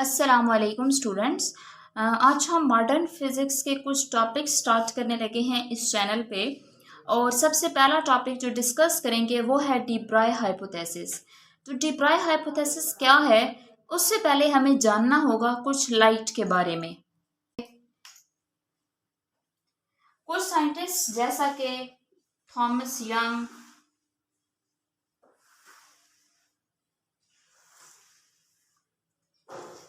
अस्सलामुअलैकुम स्टूडेंट्स। आज हम मॉडर्न फिज़िक्स के कुछ टॉपिक स्टार्ट करने लगे हैं इस चैनल पे। और सबसे पहला टॉपिक जो डिस्कस करेंगे वो है डी ब्राय हाइपोथेसिस। तो डी ब्राय हाइपोथेसिस क्या है, उससे पहले हमें जानना होगा कुछ लाइट के बारे में। कुछ साइंटिस्ट जैसा कि थॉमस यंग,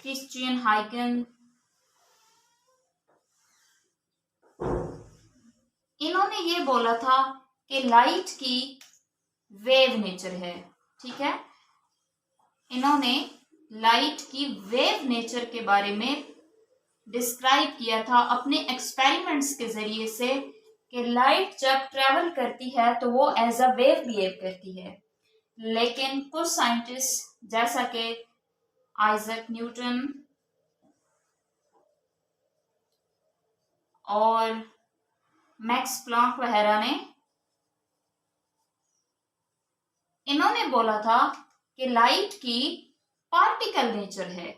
क्रिश्चियन हाइगन, इन्होंने ये बोला था कि लाइट की वेव नेचर है। ठीक है, इन्होंने लाइट की वेव नेचर के बारे में डिस्क्राइब किया था अपने एक्सपेरिमेंट्स के जरिए से कि लाइट जब ट्रेवल करती है तो वो एज अ वेव बिहेव करती है। लेकिन कुछ साइंटिस्ट जैसा कि आइजैक न्यूटन और मैक्स प्लैंक वगैरह ने इन्होंने बोला था कि लाइट की पार्टिकल नेचर है।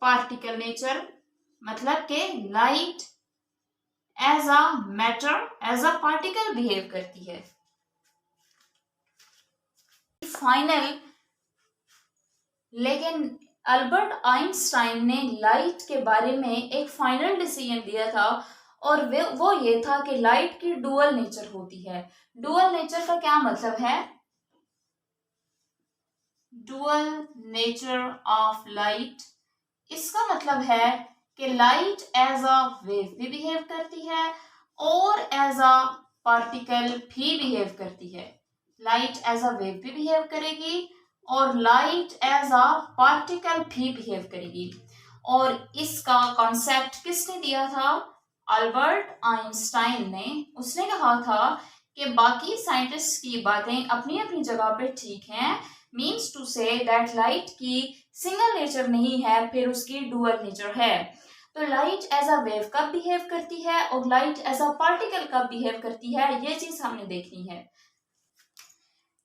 पार्टिकल नेचर मतलब कि light as a matter, as a particle behave करती है। फाइनल लेकिन अल्बर्ट आइंस्टाइन ने लाइट के बारे में एक फाइनल डिसीजन दिया था, और वो ये था कि लाइट की डुअल नेचर होती है। डुअल नेचर का क्या मतलब है? डुअल नेचर ऑफ लाइट, इसका मतलब है कि लाइट एज अ वेव भी बिहेव करती है और एज अ पार्टिकल भी बिहेव करती है। लाइट एज अ वेव भी बिहेव करेगी और लाइट एज अ पार्टिकल भी बिहेव करेगी। और इसका कॉन्सेप्ट किसने दिया था? अल्बर्ट आइंस्टाइन ने। उसने कहा था कि बाकी साइंटिस्ट की बातें अपनी अपनी जगह पे ठीक हैं, means to say that light की सिंगल नेचर नहीं है, फिर उसकी डुअल नेचर है। तो लाइट एज अ वेव कब बिहेव करती है और लाइट एज अ पार्टिकल कब बिहेव करती है, ये चीज हमने देखनी है।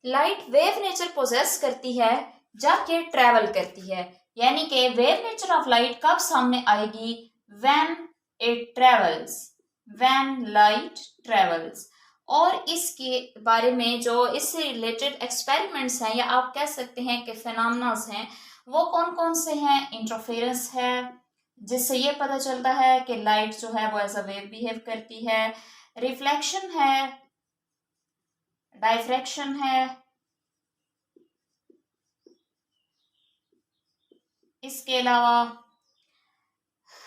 लाइट वेव नेचर पोजेस करती है जब ये ट्रेवल करती है, यानी कि वेव नेचर ऑफ लाइट कब सामने आएगी? When it travels, when light travels. और इसके बारे में जो इससे रिलेटेड एक्सपेरिमेंट्स हैं या आप कह सकते हैं कि फिनोमेनास हैं, वो कौन कौन से हैं? इंटरफेरेंस है, जिससे ये पता चलता है कि लाइट जो है वो एज अ वेव बिहेव करती है। रिफ्लेक्शन है, डायफ्रैक्शन है, इसके अलावा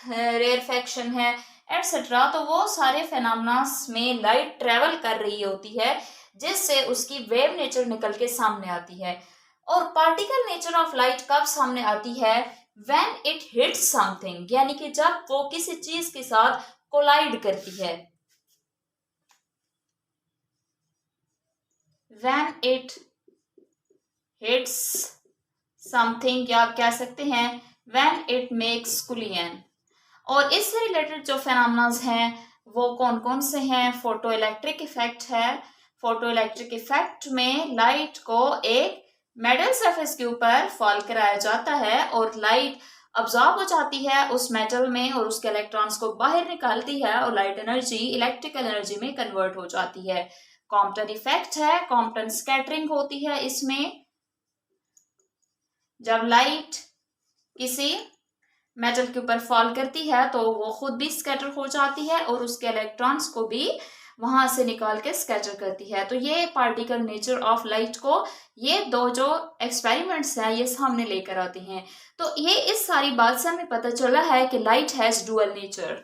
रेयरफेक्शन है, एटसेट्रा। तो वो सारे फिनोमेनास में लाइट ट्रेवल कर रही होती है, जिससे उसकी वेव नेचर निकल के सामने आती है। और पार्टिकल नेचर ऑफ लाइट कब सामने आती है? व्हेन इट हिट्स समथिंग, यानी कि जब वो किसी चीज के साथ कोलाइड करती है। व्हेन इट हिट्स समथिंग, या आप कह सकते हैं व्हेन इट मेक्स कोलिजन। और इससे रिलेटेड जो फिनोमेनास हैं वो कौन कौन से हैं? फोटो इलेक्ट्रिक इफेक्ट है। फोटो इलेक्ट्रिक इफेक्ट में लाइट को एक मेटल सरफेस के ऊपर फॉल कराया जाता है और लाइट अब्जॉर्ब हो जाती है उस मेटल में और उसके इलेक्ट्रॉन्स को बाहर निकालती है और लाइट एनर्जी इलेक्ट्रिकल एनर्जी में कन्वर्ट हो जाती है। कॉम्पटन इफेक्ट है, कॉम्पटन स्कैटरिंग होती है इसमें। जब लाइट किसी मेटल के ऊपर फॉल करती है तो वो खुद भी स्कैटर हो जाती है और उसके इलेक्ट्रॉन्स को भी वहां से निकाल के स्कैटर करती है। तो ये पार्टिकल नेचर ऑफ लाइट को ये दो जो एक्सपेरिमेंट्स हैं ये सामने लेकर आते हैं। तो ये इस सारी बात से हमें पता चला है कि light has dual nature.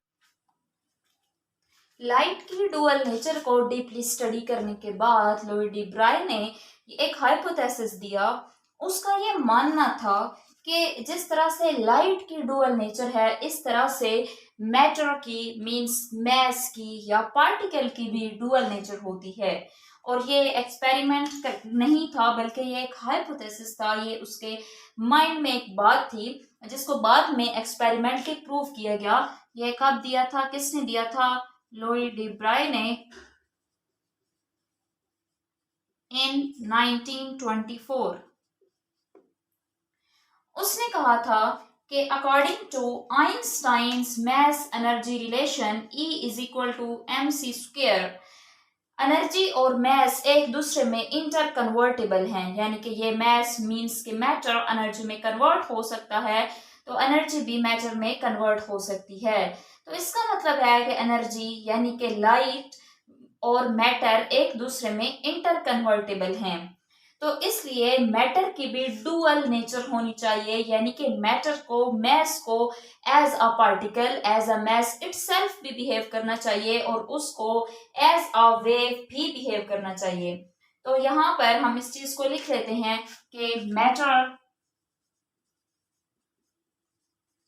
Light की डुअल नेचर को डीपली स्टडी करने के बाद लुई डी ब्राय ने एक हाइपोथेसिस दिया। उसका ये मानना था कि जिस तरह से लाइट की डुअल नेचर है, इस तरह से मैटर की, मींस मैस की या पार्टिकल की भी डुअल नेचर होती है। और ये एक्सपेरिमेंट नहीं था बल्कि ये एक हाइपोथेसिस था, ये उसके माइंड में एक बात थी जिसको बाद में एक्सपेरिमेंट के प्रूव किया गया। ये कब दिया था, किसने दिया था? लुई डी ब्राय ने इन 1924। उसने कहा था कि according to Einstein's mass energy relation E is equal to mc², energy और मैस एक दूसरे में इंटर कन्वर्टेबल हैं, यानी कि ये मैस मींस कि मैटर एनर्जी में कन्वर्ट हो सकता है, तो एनर्जी भी मैटर में कन्वर्ट हो सकती है। तो इसका मतलब है कि एनर्जी यानी कि लाइट और मैटर एक दूसरे में इंटर कन्वर्टेबल हैं। तो इसलिए मैटर की भी डुअल नेचर होनी चाहिए, यानी कि मैटर को मैस को as a particle as a mass itself भी बिहेव करना चाहिए और उसको एज अ वेव भी बिहेव करना चाहिए। तो यहाँ पर हम इस चीज को लिख लेते हैं कि मैटर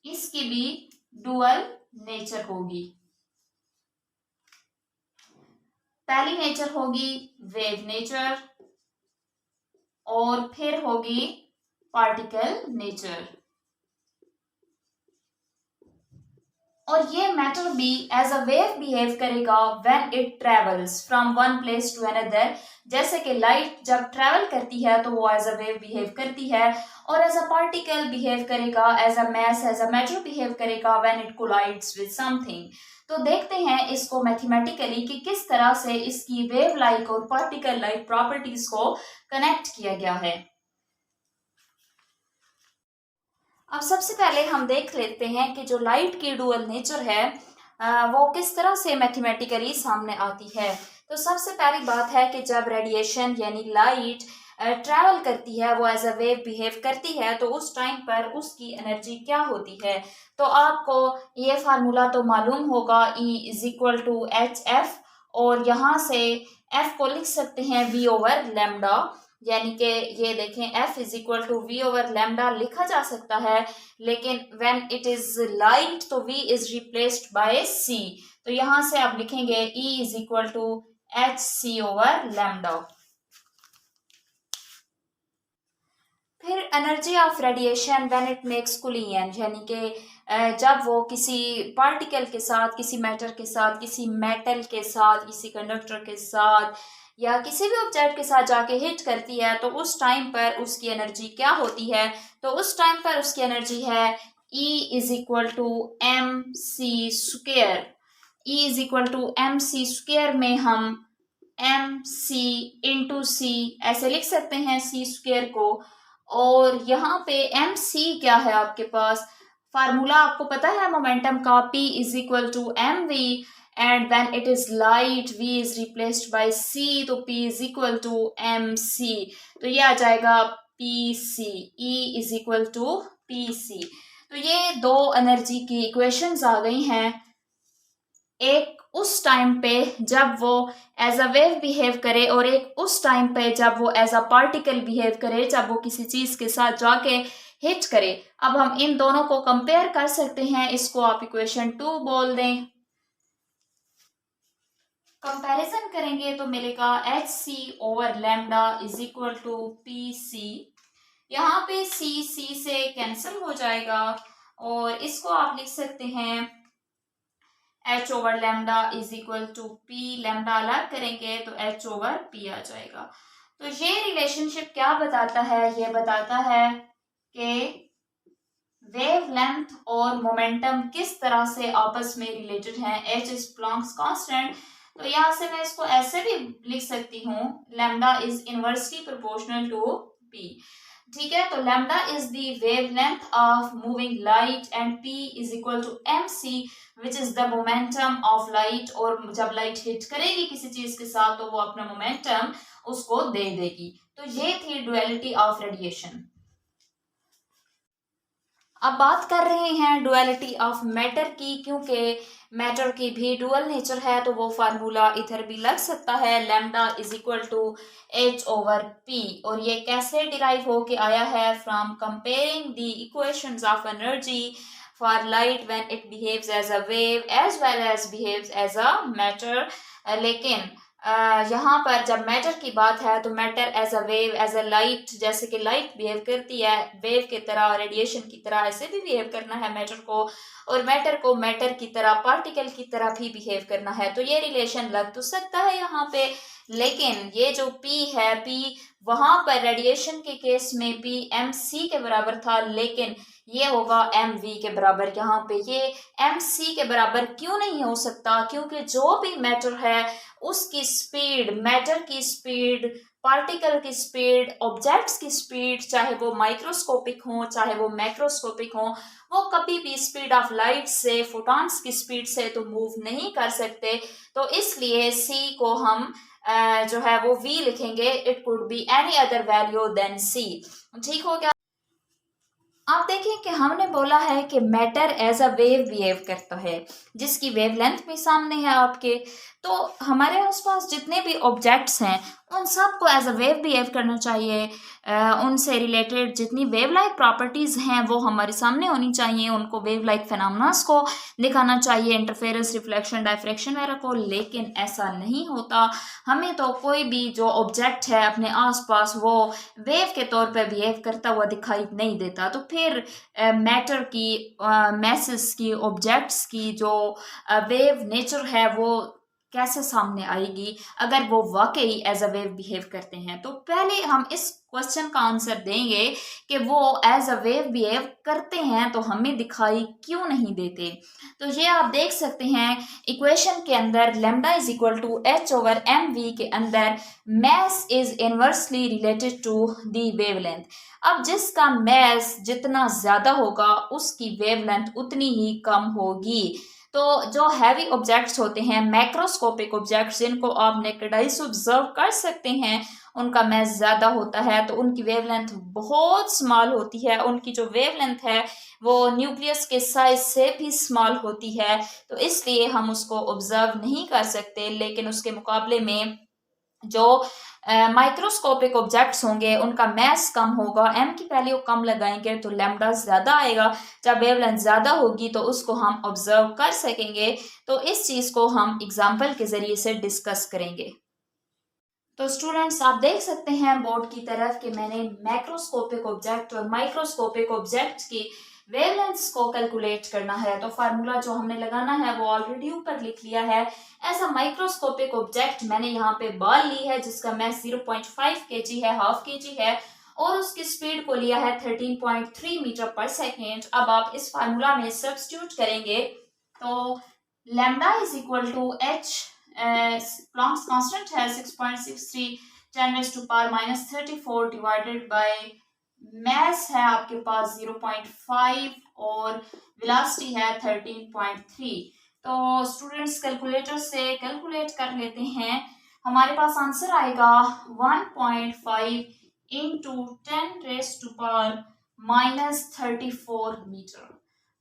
इसकी भी डुअल नेचर होगी। पहली नेचर होगी वेव नेचर और फिर होगी पार्टिकल नेचर। और ये मैटर भी एज अ वेव बिहेव करेगा when it travels from one place to another. जैसे कि लाइट जब ट्रेवल करती है तो वो एज अ वेव बिहेव करती है, और एज अ पार्टिकल बिहेव करेगा, as a mass as a matter behave करेगा when it collides with something. तो देखते हैं इसको मैथमेटिकली कि किस तरह से इसकी वेव लाइक और पार्टिकल लाइक प्रॉपर्टीज को कनेक्ट किया गया है। अब सबसे पहले हम देख लेते हैं कि जो लाइट की डुअल नेचर है वो किस तरह से मैथमेटिकली सामने आती है। तो सबसे पहली बात है कि जब रेडिएशन यानी लाइट ट्रैवल करती है, वो एज अ वेव बिहेव करती है, तो उस टाइम पर उसकी एनर्जी क्या होती है। तो आपको ये फार्मूला तो मालूम होगा, E is equal to HF, और यहाँ से F को लिख सकते हैं V ओवर लैम्डा, यानी कि ये देखें F is equal to V over lambda लिखा जा सकता है, लेकिन व्हेन इट इज लाइट तो V is replaced by C। तो यहां से आप लिखेंगे E is equal to HC over lambda. फिर energy of radiation when it makes collision, यानी कि जब वो किसी पार्टिकल के साथ, किसी मैटर के साथ, किसी मेटल के साथ, किसी कंडक्टर के साथ या किसी भी ऑब्जेक्ट के साथ जाके हिट करती है, तो उस टाइम पर उसकी एनर्जी क्या होती है। तो उस टाइम पर उसकी एनर्जी है E is equal to mc²। E is equal to mc² में हम mc इंटू सी ऐसे लिख सकते हैं c² को। और यहाँ पे mc क्या है आपके पास, फार्मूला आपको पता है मोमेंटम का, P is equal to mv, and when it is light V is replaced by C, तो P is equal to mc। तो ये आ जाएगा pc, E is equal to pc। तो ये दो एनर्जी की इक्वेशंस आ गई हैं, एक उस टाइम पे जब वो एज अ वेव बिहेव करे और एक उस टाइम पे जब वो एज अ पार्टिकल बिहेव करे, जब वो किसी चीज के साथ जाके हिट करे। अब हम इन दोनों को कंपेयर कर सकते हैं, इसको आप इक्वेशन 2 बोल दें। कंपैरिजन करेंगे तो मिलेगा HC over lambda is equal to PC। यहाँ पे C से कैंसिल हो जाएगा और इसको आप लिख सकते हैं H over lambda is equal to P। Lambda अलग करेंगे तो H ओवर P आ जाएगा। तो ये रिलेशनशिप क्या बताता है, ये बताता है कि वेव लेंथ और मोमेंटम किस तरह से आपस में रिलेटेड हैं। H इज प्लैंक्स कांस्टेंट, तो यहाँ से मैं इसको ऐसे भी लिख सकती हूँ, lambda is inversely proportional to P। ठीक है, तो lambda is the wavelength of moving light and P is equal to mc which is the momentum of light. और जब लाइट हिट करेगी किसी चीज के साथ तो वो अपना मोमेंटम उसको दे देगी। तो ये थी डुअलिटी ऑफ रेडिएशन। अब बात कर रहे हैं डुअलिटी ऑफ मैटर की, क्योंकि मैटर की भी डुअल नेचर है तो वो फार्मूला इधर भी लग सकता है, lambda is equal to H over P। और ये कैसे डिराइव होके आया है, from comparing the equations of energy for light when it behaves as a wave as well as behaves as a matter. लेकिन यहाँ पर जब मैटर की बात है तो matter as a wave as a light, जैसे कि लाइट बिहेव करती है वेव की तरह, रेडिएशन की तरह, ऐसे भी बिहेव करना है मैटर को, और मैटर को मैटर की तरह, पार्टिकल की तरह भी बिहेव करना है। तो ये रिलेशन लग तो सकता है यहाँ पे, लेकिन ये जो P है, P वहां पर रेडिएशन के केस में P mc के बराबर था, लेकिन ये होगा mv के बराबर। यहाँ पे ये mc के बराबर क्यों नहीं हो सकता? क्योंकि जो भी मैटर है उसकी स्पीड, मैटर की स्पीड, पार्टिकल की स्पीड, ऑब्जेक्ट्स की स्पीड, चाहे वो माइक्रोस्कोपिक हो चाहे वो मैक्रोस्कोपिक हो, वो कभी भी स्पीड ऑफ लाइट से, फोटॉन्स की स्पीड से तो मूव नहीं कर सकते। तो इसलिए c को हम जो है वो v लिखेंगे। It could be any other value than c। ठीक हो गया। आप देखिए कि हमने बोला है कि matter as a wave behave करता है, जिसकी वेवलेंथ भी सामने है आपके। तो हमारे आसपास जितने भी ऑब्जेक्ट्स हैं उन सबको एज अ वेव बिहेव करना चाहिए। उनसे रिलेटेड जितनी वेव लाइक प्रॉपर्टीज़ हैं वो हमारे सामने होनी चाहिए, उनको वेव लाइक फिनोमेनन्स को दिखाना चाहिए, इंटरफेरेंस, रिफ्लेक्शन, डायफ्रैक्शन वगैरह को। लेकिन ऐसा नहीं होता। हमें तो कोई भी जो ऑब्जेक्ट है अपने आसपास वो वेव के तौर पे बिहेव करता हुआ दिखाई नहीं देता। तो फिर मैटर की, मैसेस की, ऑब्जेक्ट्स की जो वेव नेचर है वो कैसे सामने आएगी अगर वो वाकई एज अ वेव बिहेव करते हैं? तो पहले हम इस क्वेश्चन का आंसर देंगे कि वो एज अ वेव बिहेव करते हैं तो हमें दिखाई क्यों नहीं देते। तो ये आप देख सकते हैं इक्वेशन के अंदर lambda is equal to H over M V के अंदर mass is inversely related to the wavelength. अब जिसका मैस जितना ज्यादा होगा उसकी वेवलेंथ उतनी ही कम होगी। तो जो हैवी ऑब्जेक्ट्स होते हैं, मैक्रोस्कोपिक ऑब्जेक्ट्स, जिनको आप नेकेड आई से ऑब्जर्व कर सकते हैं, उनका मैस ज़्यादा होता है तो उनकी वेवलेंथ बहुत स्मॉल होती है। उनकी जो वेवलेंथ है वो न्यूक्लियस के साइज से भी स्मॉल होती है, तो इसलिए हम उसको ऑब्जर्व नहीं कर सकते। लेकिन उसके मुकाबले में जो माइक्रोस्कोपिक ऑब्जेक्ट्स होंगे उनका मैस कम होगा, एम की वैल्यू कम लगाएंगे तो लैम्डा ज़्यादा आएगा। जब वेवलेंथ ज़्यादा होगी तो उसको हम ऑब्जर्व कर सकेंगे। तो इस चीज़ को हम एग्जाम्पल के ज़रिए से डिस्कस करेंगे। तो स्टूडेंट्स आप देख सकते हैं बोर्ड की तरफ कि मैंने मैक्रोस्कोपिक ऑब्जेक्ट और माइक्रोस्कोपिक ऑब्जेक्ट की वेवलेंथ्स को कैलकुलेट करना है। तो फार्मूला जो हमने लगाना है वो ऑलरेडी ऊपर लिख लिया है। ऐसा माइक्रोस्कोपिक ऑब्जेक्ट मैंने यहाँ पे बॉल ली है जिसका मैस 0.5 kg है, हाफ kg है, और उसकी स्पीड को लिया है 13.3 मीटर पर सेकेंड। अब आप इस फार्मूला में सब्स्टिट्यूट करेंगे तो lambda is equal to H, Planck's constant है 6.63 10⁻⁻34 डिवाइडेड बाय मैस है आपके पास 0.5 और वेलोसिटी है 13.3। तो स्टूडेंट्स कैलकुलेटर से कैलकुलेट कर लेते हैं। हमारे पास आंसर आएगा 1.5 इंटू 10⁻⁻34 मीटर।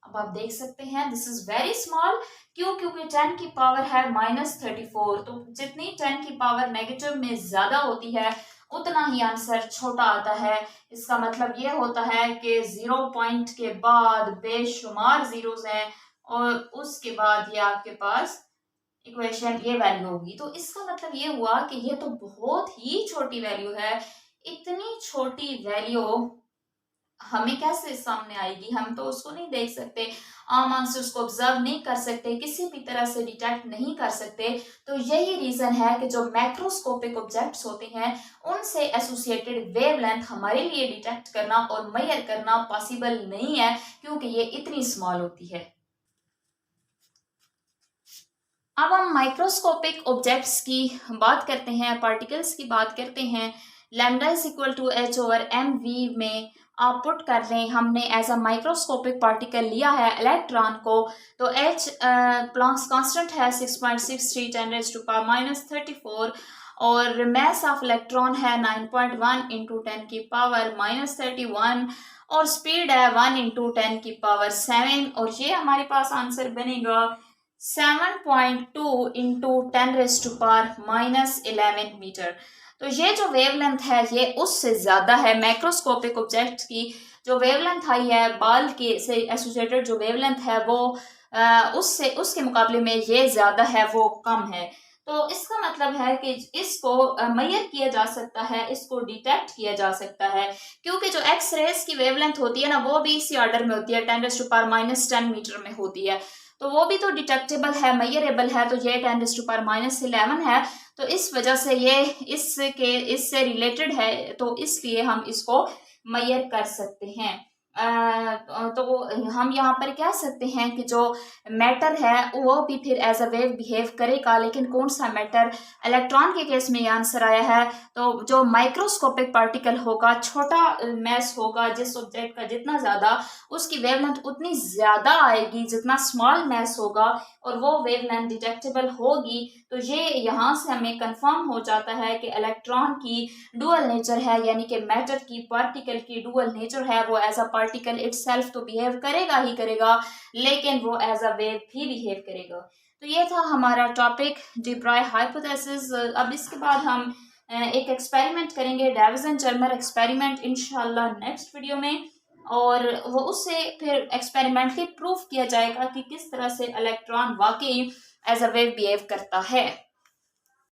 अब आप देख सकते हैं दिस इज वेरी स्मॉल। क्यों? क्योंकि 10 की पावर है -34। तो जितनी 10 की पावर नेगेटिव में ज्यादा होती है उतना ही आंसर छोटा आता है। इसका मतलब ये होता है कि 0 पॉइंट के बाद बेशुमार जीरोस हैं और उसके बाद ये आपके पास इक्वेशन ये वैल्यू होगी। तो इसका मतलब ये हुआ कि ये तो बहुत ही छोटी वैल्यू है। इतनी छोटी वैल्यू हमें कैसे सामने आएगी? हम तो उसको नहीं देख सकते, आम आंख से उसको ऑब्जर्व नहीं कर सकते, किसी भी तरह से डिटेक्ट नहीं कर सकते। तो यही रीजन है कि जो मैक्रोस्कोपिक ऑब्जेक्ट्स होते हैं उनसे एसोसिएटेड वेवलेंथ हमारे लिए डिटेक्ट करना और मेजर करना पॉसिबल नहीं है, क्योंकि ये इतनी स्मॉल होती है। अब हम माइक्रोस्कोपिक ऑब्जेक्ट्स की बात करते हैं, पार्टिकल्स की बात करते हैं। Lambda is equal to H over M V में आप पुट कर लें, हमने एज अ माइक्रोस्कोपिक पार्टिकल लिया है इलेक्ट्रॉन को। तो एच प्लैंक्स कांस्टेंट है 6.63 10⁻⁻34 और मैस ऑफ इलेक्ट्रॉन है 9.1 इंटू 10 की पावर -31 और स्पीड है 1 इंटू 10 की पावर 7। और ये हमारे पास आंसर बनेगा 7.2 इंटू 10⁻⁻11 मीटर। तो ये जो वेवलेंथ है ये उससे ज्यादा है। मैक्रोस्कोपिक ऑब्जेक्ट की जो वेवलेंथ आई है, बॉल के से एसोसिएटेड जो वेवलेंथ है वो उससे उसके मुकाबले में ये ज्यादा है, वो कम है। तो इसका मतलब है कि इसको मेजर किया जा सकता है, इसको डिटेक्ट किया जा सकता है, क्योंकि जो एक्स रेज की वेवलेंथ होती है ना वो भी इसी ऑर्डर में होती है, 10⁻⁻10 मीटर में होती है। तो वो भी तो डिटेक्टेबल है, मेजरेबल है, तो ये 10⁻⁻11 है। तो इस वजह से ये इससे रिलेटेड है, तो इसलिए हम इसको मेजर कर सकते हैं। तो हम यहाँ पर कह सकते हैं कि जो मैटर है वो भी फिर एज अ वेव बिहेव करेगा, लेकिन कौन सा मैटर? इलेक्ट्रॉन के केस में ये आंसर आया है। तो जो माइक्रोस्कोपिक पार्टिकल होगा, छोटा मैस होगा, जिस ऑब्जेक्ट का जितना ज़्यादा उसकी वेवलेंथ उतनी ज़्यादा आएगी जितना स्मॉल मैस होगा, और वो वेवलेंथ डिटेक्टेबल होगी। तो ये यहाँ से हमें कंफर्म हो जाता है कि इलेक्ट्रॉन की डुअल नेचर है, यानी कि मैटर की, पार्टिकल की डुअल नेचर है। वो एज अ पार्टिकल इटसेल्फ तो बिहेव करेगा ही करेगा, लेकिन वो एज अ वेव भी बिहेव करेगा। तो ये था हमारा टॉपिक डी ब्राय हाइपोथेसिस। अब इसके बाद हम एक एक्सपेरिमेंट करेंगे, डेविसन चैल्मर एक्सपेरिमेंट, इंशाल्लाह नेक्स्ट वीडियो में। और वो उससे फिर एक्सपेरिमेंटली प्रूफ किया जाएगा कि किस तरह से इलेक्ट्रॉन वाकई एज अ वेव बिहेव करता है।